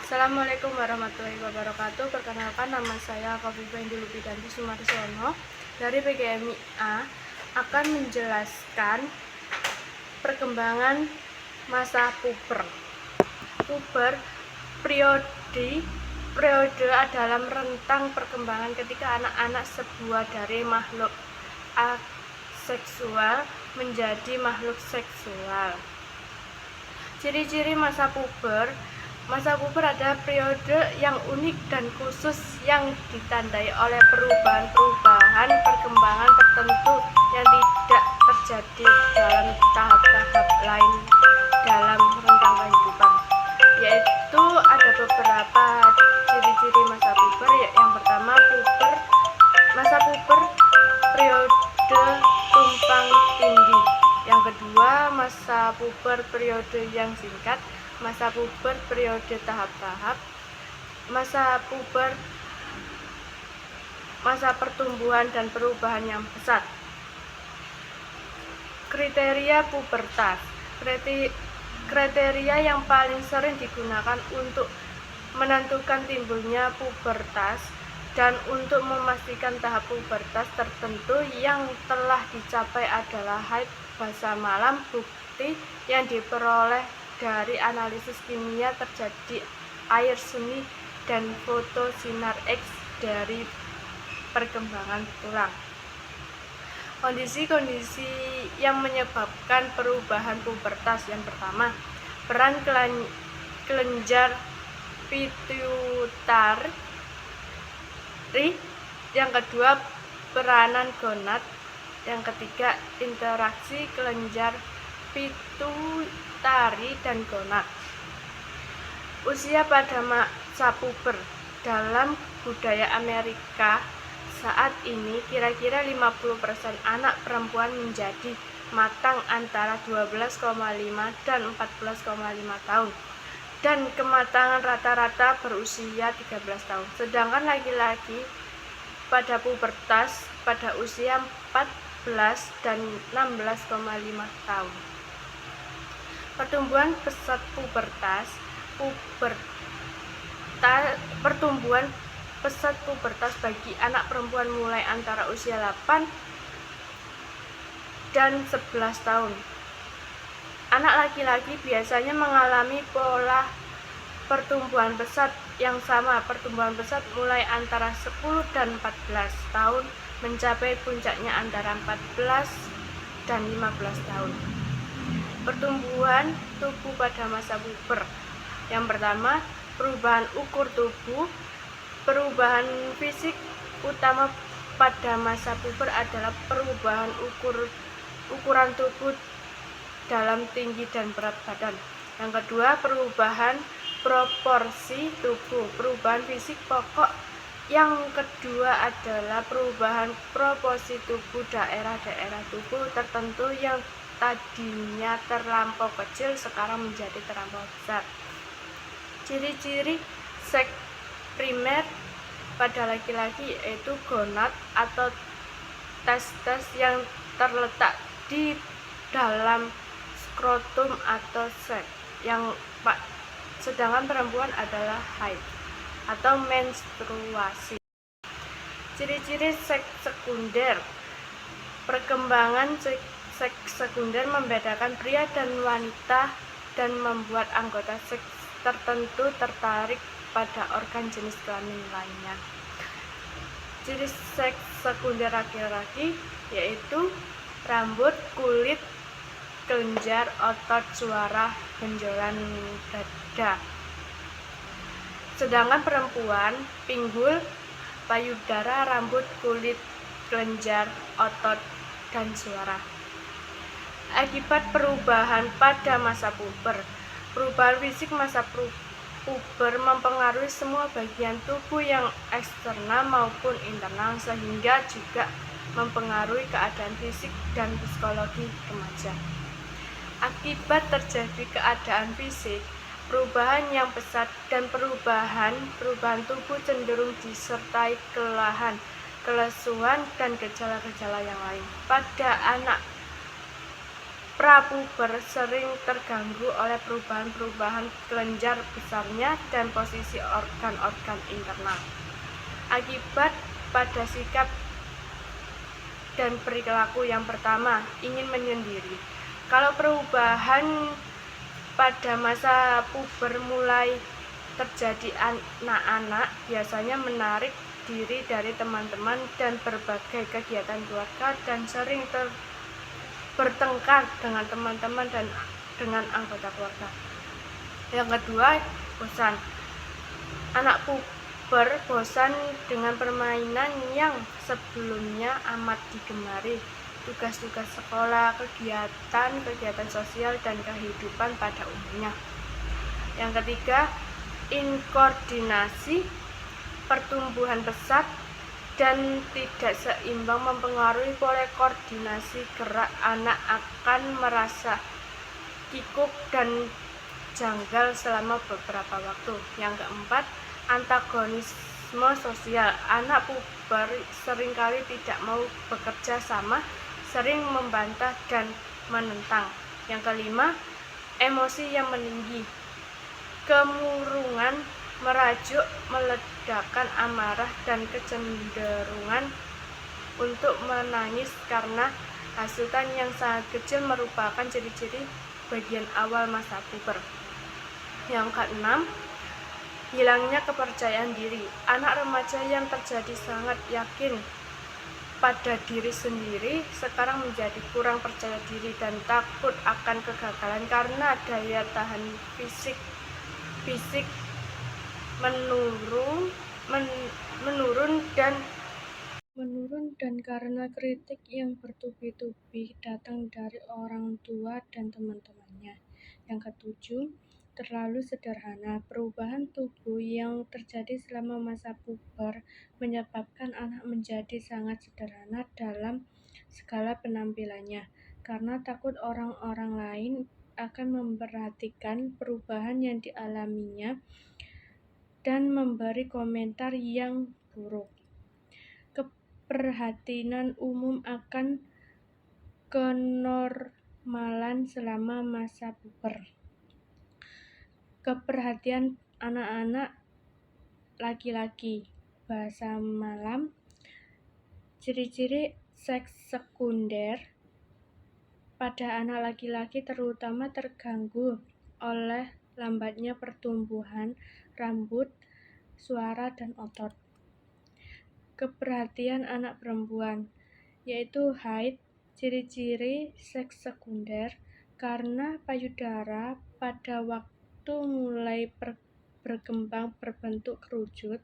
Assalamualaikum warahmatullahi wabarakatuh. Perkenalkan, nama saya Kofifa Indul Lubidanti Sumarsono dari PGMIA akan menjelaskan perkembangan masa puber. Puber periode adalah rentang perkembangan ketika anak-anak sebuah dari makhluk aseksual menjadi makhluk seksual. Ciri-ciri masa puber adalah periode yang unik dan khusus yang ditandai oleh perubahan-perubahan perkembangan tertentu yang tidak terjadi dalam tahap-tahap lain dalam rentang kehidupan. Yaitu ada beberapa ciri-ciri masa puber. Yang pertama, masa puber periode tumpang tindih. Yang kedua, masa puber periode yang singkat. Masa puber periode tahap-tahap. Masa puber masa pertumbuhan dan perubahan yang pesat. Kriteria pubertas. Kriteria yang paling sering digunakan untuk menentukan timbulnya pubertas dan untuk memastikan tahap pubertas tertentu yang telah dicapai adalah haid, fase malam. Bukti yang diperoleh dari analisis kimia terjadi air seni dan foto sinar X dari perkembangan tulang. Kondisi-kondisi yang menyebabkan perubahan pubertas. Yang pertama, peran kelenjar pituitari. Yang kedua, peranan gonad. Yang ketiga, interaksi kelenjar pituitari dan gonad. Usia pada masa puber. Dalam budaya Amerika saat ini, kira-kira 50% anak perempuan menjadi matang antara 12,5 dan 14,5 tahun, dan kematangan rata-rata berusia 13 tahun. Sedangkan laki-laki pada pubertas pada usia 14 dan 16,5 tahun. Pertumbuhan pesat pubertas. Pertumbuhan pesat pubertas bagi anak perempuan mulai antara usia 8 dan 11 tahun. Anak laki-laki biasanya mengalami pola pertumbuhan pesat yang sama. Pertumbuhan pesat mulai antara 10 dan 14 tahun, mencapai puncaknya antara 14 dan 15 tahun. Pertumbuhan tubuh pada masa puber. Yang pertama, perubahan ukur tubuh. Perubahan fisik utama pada masa puber adalah perubahan ukuran tubuh dalam tinggi dan berat badan. Yang kedua, perubahan proporsi tubuh. Perubahan fisik pokok yang kedua adalah perubahan proporsi tubuh. Daerah-daerah tubuh tertentu yang tadinya terlampau kecil sekarang menjadi terlampau besar. Ciri-ciri seks primer pada laki-laki yaitu gonad atau testes yang terletak di dalam skrotum atau seks, sedangkan perempuan adalah haid atau menstruasi. Ciri-ciri seks sekunder. Perkembangan seks sekunder membedakan pria dan wanita dan membuat anggota seks tertentu tertarik pada organ jenis kelamin lainnya. Ciri seks sekunder laki-laki yaitu rambut, kulit, kelenjar, otot, suara, benjolan dada. Sedangkan perempuan, pinggul, payudara, rambut, kulit, kelenjar, otot, dan suara. Akibat perubahan pada masa puber. Perubahan fisik masa puber mempengaruhi semua bagian tubuh yang eksternal maupun internal, sehingga juga mempengaruhi keadaan fisik dan psikologi remaja. Akibat terjadi keadaan fisik, perubahan yang pesat dan perubahan tubuh cenderung disertai kelelahan, kelesuan, dan gejala-gejala yang lain. Pada anak prapuber sering terganggu oleh perubahan-perubahan kelenjar besarnya dan posisi organ-organ internal. Akibat pada sikap dan perilaku yang pertama, ingin menyendiri. Kalau perubahan pada masa puber mulai terjadi, anak-anak biasanya menarik diri dari teman-teman dan berbagai kegiatan keluarga dan sering bertengkar dengan teman-teman dan dengan anggota keluarga. Yang kedua, bosan. Anak puber bosan dengan permainan yang sebelumnya amat digemari, tugas-tugas sekolah, kegiatan sosial, dan kehidupan pada umumnya. Yang ketiga, inkoordinasi. Pertumbuhan pesat dan tidak seimbang mempengaruhi pola koordinasi gerak. Anak akan merasa kikuk dan janggal selama beberapa waktu. Yang keempat, antagonisme sosial. Anak puber seringkali tidak mau bekerja sama, sering membantah dan menentang. Yang kelima, emosi yang meninggi. Kemurungan, merajuk, meledakan amarah, dan kecenderungan untuk menangis karena hasutan yang sangat kecil merupakan ciri-ciri bagian awal masa puber. Yang keenam, hilangnya kepercayaan diri. Anak remaja yang terjadi sangat yakin pada diri sendiri sekarang menjadi kurang percaya diri dan takut akan kegagalan karena daya tahan fisik menurun dan karena kritik yang bertubi-tubi datang dari orang tua dan teman-temannya. Yang ketujuh, terlalu sederhana. Perubahan tubuh yang terjadi selama masa puber menyebabkan anak menjadi sangat sederhana dalam segala penampilannya karena takut orang-orang lain akan memperhatikan perubahan yang dialaminya dan memberi komentar yang buruk. Keprihatinan umum akan kenormalan selama masa puber. Keperhatian anak-anak laki-laki. Bahasa malam. Ciri-ciri seks sekunder pada anak laki-laki terutama terganggu oleh lambatnya pertumbuhan rambut, suara, dan otot. Keperhatian anak perempuan, yaitu haid. Ciri-ciri seks sekunder karena payudara pada waktu mulai berkembang berbentuk kerucut.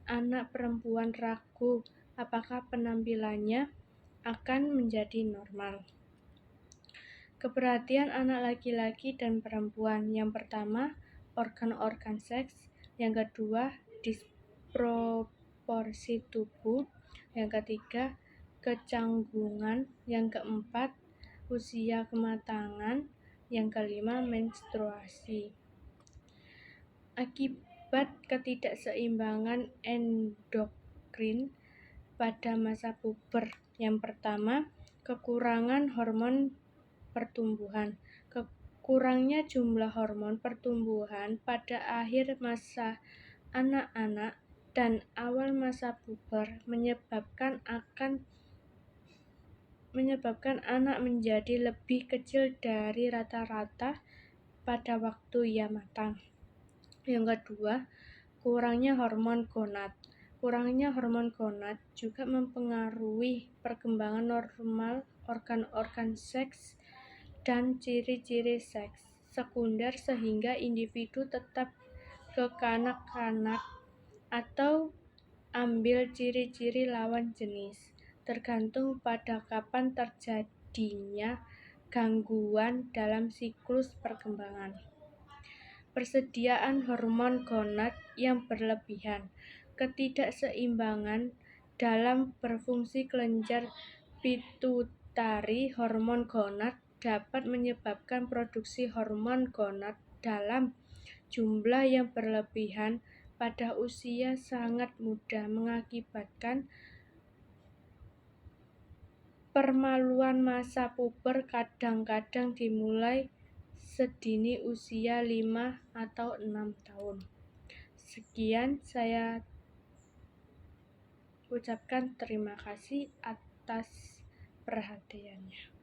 Anak perempuan ragu apakah penampilannya akan menjadi normal. Keperhatian anak laki-laki dan perempuan. Yang pertama, organ-organ seks. Yang kedua, disproporsi tubuh. Yang ketiga, kecanggungan. Yang keempat, usia kematangan. Yang kelima, menstruasi. Akibat ketidakseimbangan endokrin pada masa puber. Yang pertama, kekurangan hormon pertumbuhan. Kurangnya jumlah hormon pertumbuhan pada akhir masa anak-anak dan awal masa puber menyebabkan anak menjadi lebih kecil dari rata-rata pada waktu ia matang. Yang kedua, kurangnya hormon gonad. Kurangnya hormon gonad juga mempengaruhi perkembangan normal organ-organ seks dan ciri-ciri seks sekunder sehingga individu tetap kekanak-kanak atau ambil ciri-ciri lawan jenis, tergantung pada kapan terjadinya gangguan dalam siklus perkembangan. Persediaan hormon gonad yang berlebihan. Ketidakseimbangan dalam berfungsi kelenjar pituitari hormon gonad dapat menyebabkan produksi hormon gonad dalam jumlah yang berlebihan pada usia sangat muda, mengakibatkan Kepermaluan masa puber kadang-kadang dimulai sedini usia 5 atau 6 tahun. Sekian, saya ucapkan terima kasih atas perhatiannya.